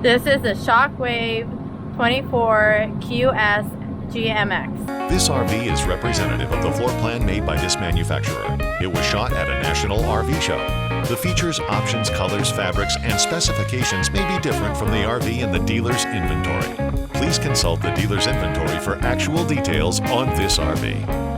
This is the Shockwave 24QSGMX. This RV is representative of the floor plan made by this manufacturer. It was shot at a national RV show. The features, options, colors, fabrics, and specifications may be different from the RV in the dealer's inventory. Please consult the dealer's inventory for actual details on this RV.